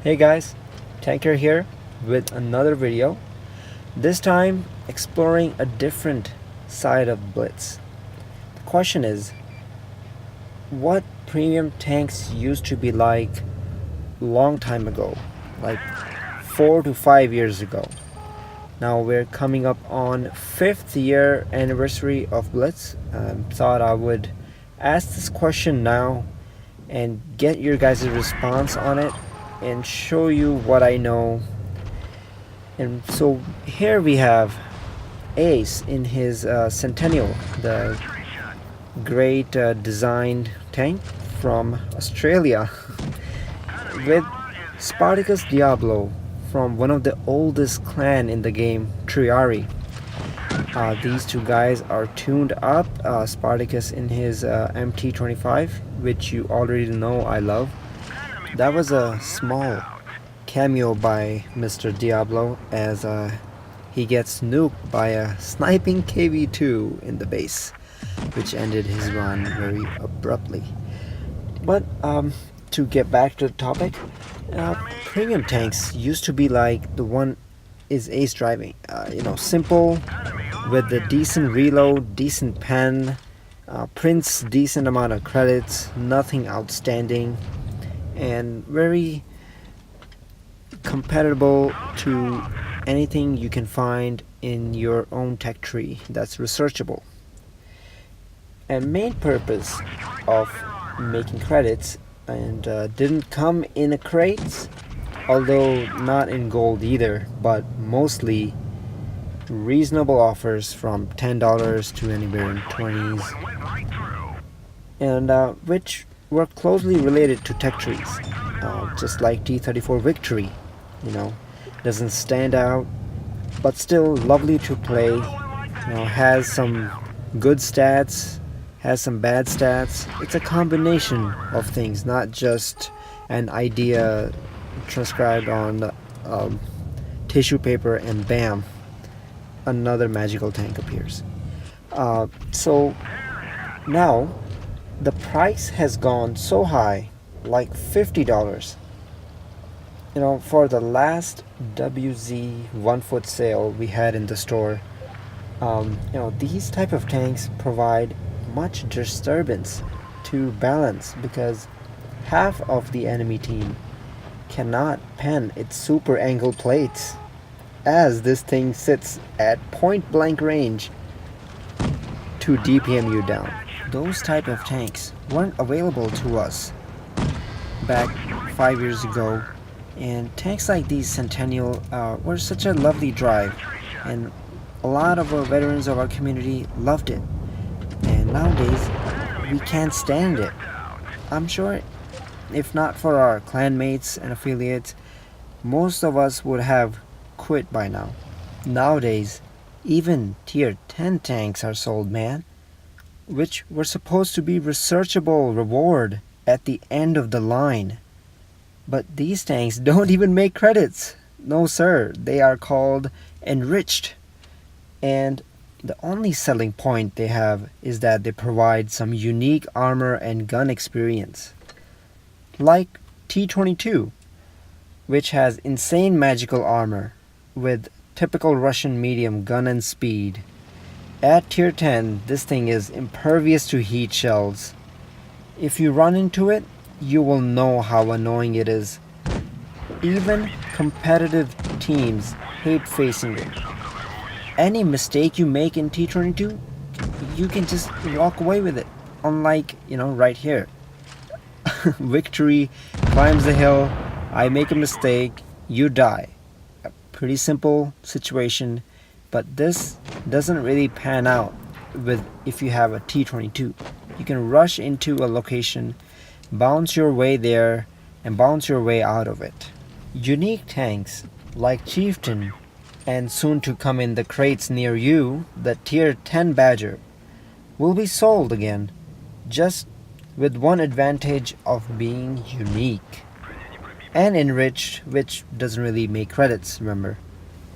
Hey guys, Tanker here with another video. This time exploring a different side of Blitz. The question is, what premium tanks used to be like long time ago, like 4 to 5 years ago. Now we're coming up on 5th year anniversary of Blitz. Thought I would ask this question now and get your guys' response on it and show you what I know. And so here we have Ace in his Centennial, the great designed tank from Australia, with Spartacus Diablo from one of the oldest clan in the game, Triari. These two guys are tuned up. Spartacus in his MT25, which you already know I love. That was a small cameo by Mr. Diablo as he gets nuked by a sniping KV2 in the base, which ended his run very abruptly. But to get back to the topic, premium tanks used to be like the one is Ace driving. Simple, with a decent reload, decent pen, prints decent amount of credits, nothing outstanding, and very compatible to anything you can find in your own tech tree that's researchable. And main purpose of making credits and didn't come in a crates, although not in gold either, but mostly reasonable offers from $10 to anywhere in 20s, and which were closely related to tech trees, just like T34 Victory. Doesn't stand out, but still lovely to play. Has some good stats, has some bad stats. It's a combination of things, not just an idea transcribed on tissue paper and bam, another magical tank appears. So now the price has gone so high, like $50. For the last WZ 1 foot sale we had in the store, these type of tanks provide much disturbance to balance because half of the enemy team cannot pen its super angle plates, as this thing sits at point blank range to DPM you down. Those type of tanks weren't available to us back 5 years ago, and tanks like these Centennial were such a lovely drive, and a lot of our veterans of our community loved it, and nowadays we can't stand it. I'm sure if not for our clanmates and affiliates, most of us would have quit by now. Nowadays, even tier 10 tanks are sold, man, which were supposed to be researchable reward at the end of the line. But these tanks don't even make credits. No sir, they are called enriched. And the only selling point they have is that they provide some unique armor and gun experience. Like T22, which has insane magical armor with typical Russian medium gun and speed. At tier 10, this thing is impervious to heat shells. If you run into it, you will know how annoying it is. Even competitive teams hate facing it. Any mistake you make in T22, you can just walk away with it. Unlike, right here. Victory climbs the hill, I make a mistake, you die. A pretty simple situation, but this doesn't really pan out with if you have a T22. You can rush into a location, bounce your way there, and bounce your way out of it. Unique tanks like Chieftain, and soon to come in the crates near you, the tier 10 Badger, will be sold again, just with one advantage of being unique and enriched, which doesn't really make credits, remember.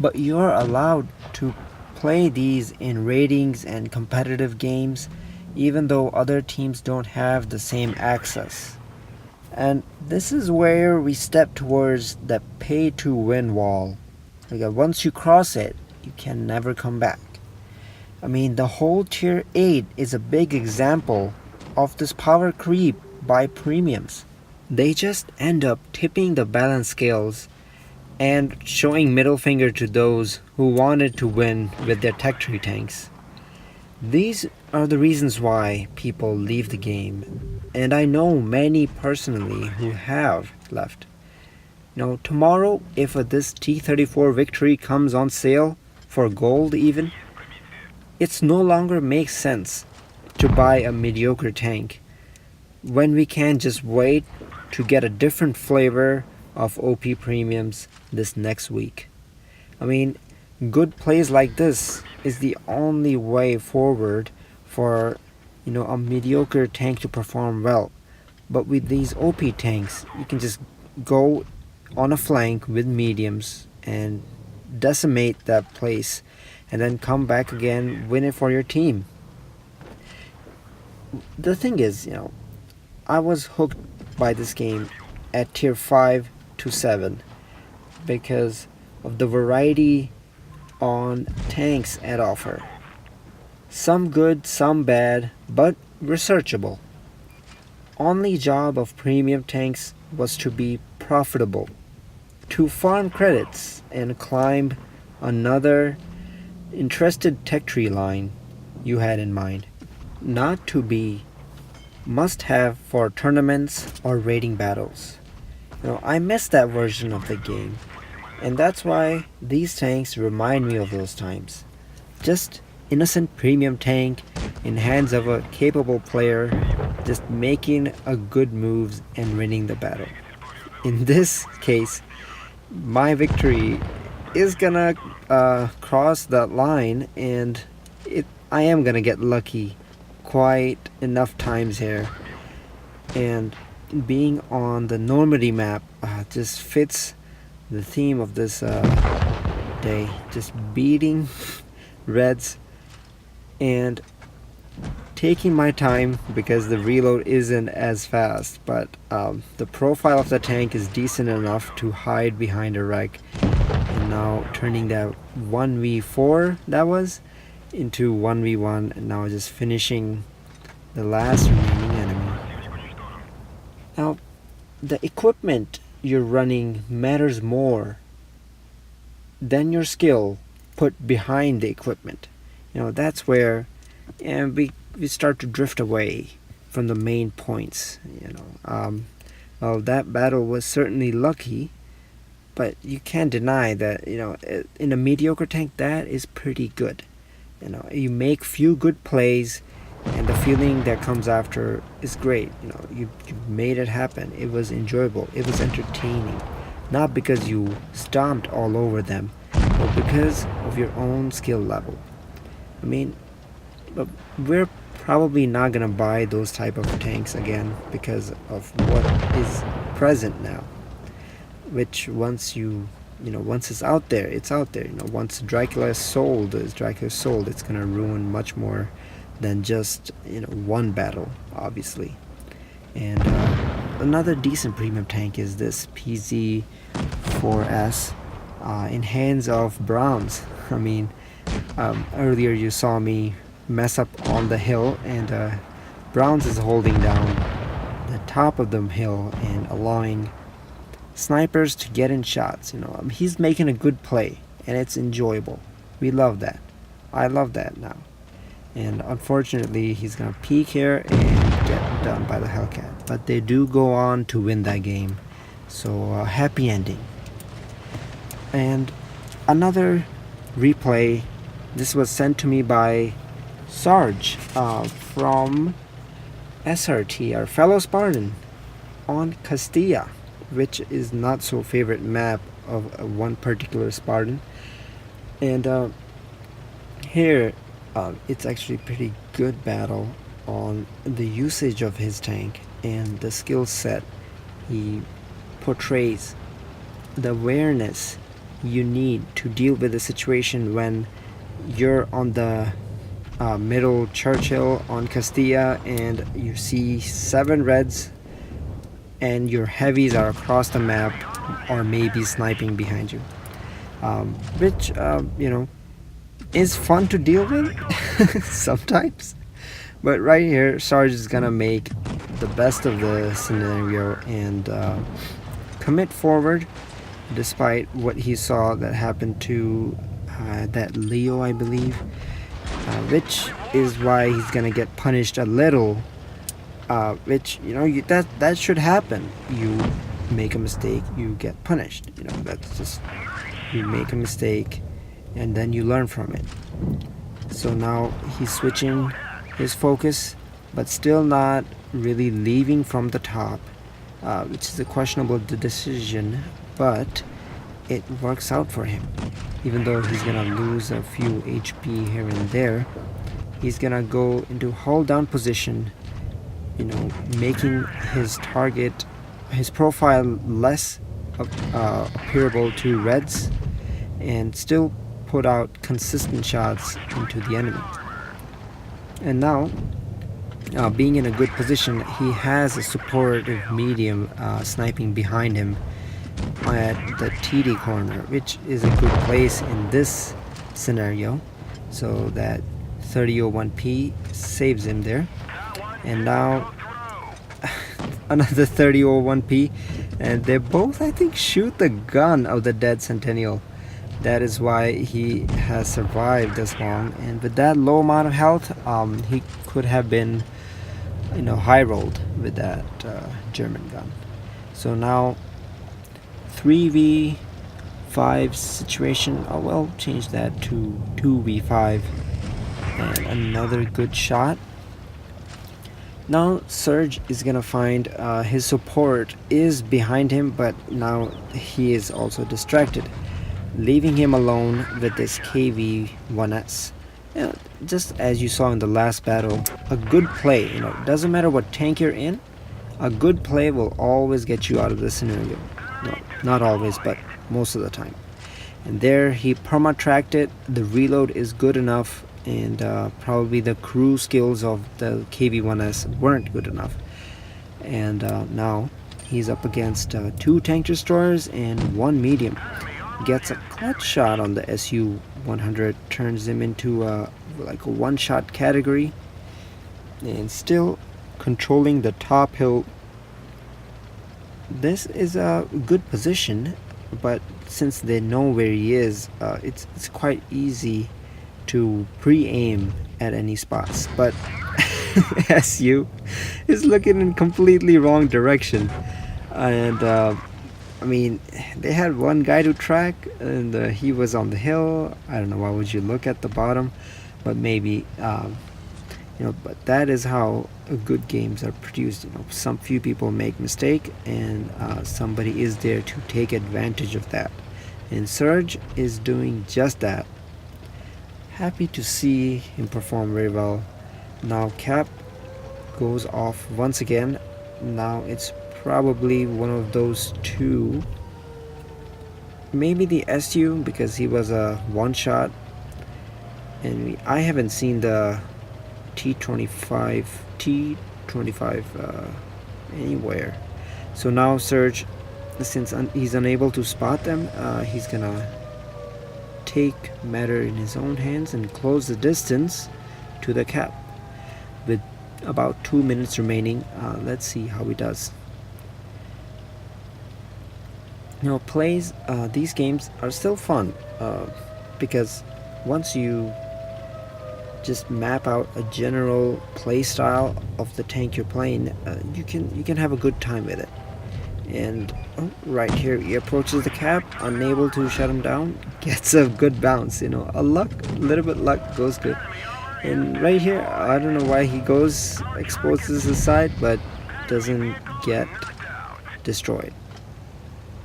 But you're allowed to play these in ratings and competitive games, even though other teams don't have the same access. And this is where we step towards the pay to win wall. Like once you cross it, you can never come back. I mean, the whole tier 8 is a big example of this power creep by premiums. They just end up tipping the balance scales and showing middle finger to those who wanted to win with their tech tree tanks. These are the reasons why people leave the game, and I know many personally who have left. Tomorrow, if this T-34 Victory comes on sale for gold even, it's no longer makes sense to buy a mediocre tank when we can just wait to get a different flavor of OP premiums this next week. I mean, good plays like this is the only way forward for a mediocre tank to perform well. But with these OP tanks, you can just go on a flank with mediums and decimate that place and then come back again, win it for your team. The thing is, I was hooked by this game at tier 5 to 7 because of the variety on tanks at offer. Some good, some bad, but researchable. Only job of premium tanks was to be profitable, to farm credits and climb another interested tech tree line you had in mind, not to be must have for tournaments or raiding battles. I miss that version of the game, and that's why these tanks remind me of those times. Just innocent premium tank in hands of a capable player, just making a good moves and winning the battle. In this case, my victory is gonna cross that line, and I am gonna get lucky quite enough times here. And being on the Normandy map just fits the theme of this day. Just beating reds and taking my time because the reload isn't as fast, but the profile of the tank is decent enough to hide behind a wreck. And now turning that 1v4 that was into 1v1, and now just finishing the last remaining enemy. Now, the equipment you're running matters more than your skill put behind the equipment. That's where we start to drift away from the main points. Well, that battle was certainly lucky, but you can't deny that in a mediocre tank that is pretty good. You make few good plays, and the feeling that comes after is great. You made it happen. It was enjoyable. It was entertaining. Not because you stomped all over them, but because of your own skill level. I mean, but we're probably not gonna buy those type of tanks again because of what is present now. Which once once it's out there, it's out there. Once Dracula is sold, it's gonna ruin much more than just one battle, obviously. And another decent premium tank is this PZ4S in hands of Browns. I mean, earlier you saw me mess up on the hill, and Browns is holding down the top of the hill and allowing snipers to get in shots. He's making a good play, and it's enjoyable. We love that. I love that now. And unfortunately, he's gonna peek here and get done by the Hellcat. But they do go on to win that game, so happy ending. And another replay. This was sent to me by Sarge from SRT, our fellow Spartan, on Castilla, which is not so favorite map of one particular Spartan. And here it's actually pretty good battle on the usage of his tank and the skill set he portrays, the awareness you need to deal with the situation when you're on the middle Churchill on Castilla and you see 7 reds and your heavies are across the map or maybe sniping behind you, which is fun to deal with sometimes. But right here, Sarge is gonna make the best of the scenario and commit forward despite what he saw that happened to that Leo, I believe, which is why he's gonna get punished a little. Which that should happen. You make a mistake, you get punished. That's just, you make a mistake, and then you learn from it. So now he's switching his focus, but still not really leaving from the top, which is a questionable decision, but it works out for him. Even though he's gonna lose a few HP here and there, he's gonna go into hold down position, making his target, his profile less appearable to reds, and still put out consistent shots into the enemy. And now, being in a good position, he has a supportive medium sniping behind him at the TD corner, which is a good place in this scenario, so that 3001P saves him there. And now another 3001P, and they both, I think, shoot the gun of the dead Centennial. That is why he has survived this long, and with that low amount of health, he could have been high rolled with that German gun. So now 3v5 situation. I will change that to 2v5, and another good shot. Now Surge is gonna find his support is behind him, but now he is also distracted, leaving him alone with this KV-1S. Just as you saw in the last battle, a good play, doesn't matter what tank you're in, a good play will always get you out of the scenario. No, not always, but most of the time. And there he perma-tracked it. The reload is good enough, and probably the crew skills of the KV-1S weren't good enough. And now he's up against 2 tank destroyers and 1 medium. Gets a clutch shot on the SU-100, turns him into like a one-shot category, and still controlling the top hill. This is a good position, but since they know where he is, it's quite easy to pre-aim at any spots. But SU is looking in completely wrong direction, and I mean, they had one guy to track, and he was on the hill. I don't know, why would you look at the bottom? But maybe, but that is how good games are produced. Some few people make mistake, and somebody is there to take advantage of that. And Surge is doing just that. Happy to see him perform very well. Now Cap goes off once again. Now it's probably one of those 2, maybe the SU, because he was a one-shot, and I haven't seen the T25 anywhere. So now Surge, since he's unable to spot them, he's gonna take matter in his own hands and close the distance to the Cap. With about 2 minutes remaining, let's see how he does. Plays, these games are still fun, because once you just map out a general play style of the tank you're playing, you can have a good time with it. And right here he approaches the Cap, unable to shut him down, gets a good bounce. A little bit luck goes good. And right here, I don't know why he goes, exposes his side, but doesn't get destroyed.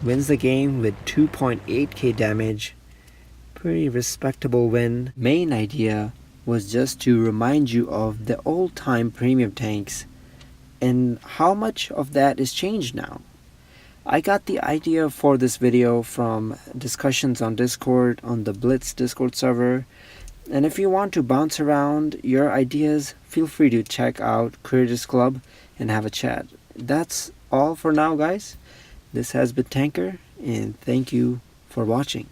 Wins the game with 2.8k damage. Pretty respectable win. Main idea was just to remind you of the old time premium tanks and how much of that is changed now. I got the idea for this video from discussions on Discord, on the Blitz Discord server. And if you want to bounce around your ideas, feel free to check out Creators Club and have a chat. That's all for now, guys. This has been Tanker, and thank you for watching.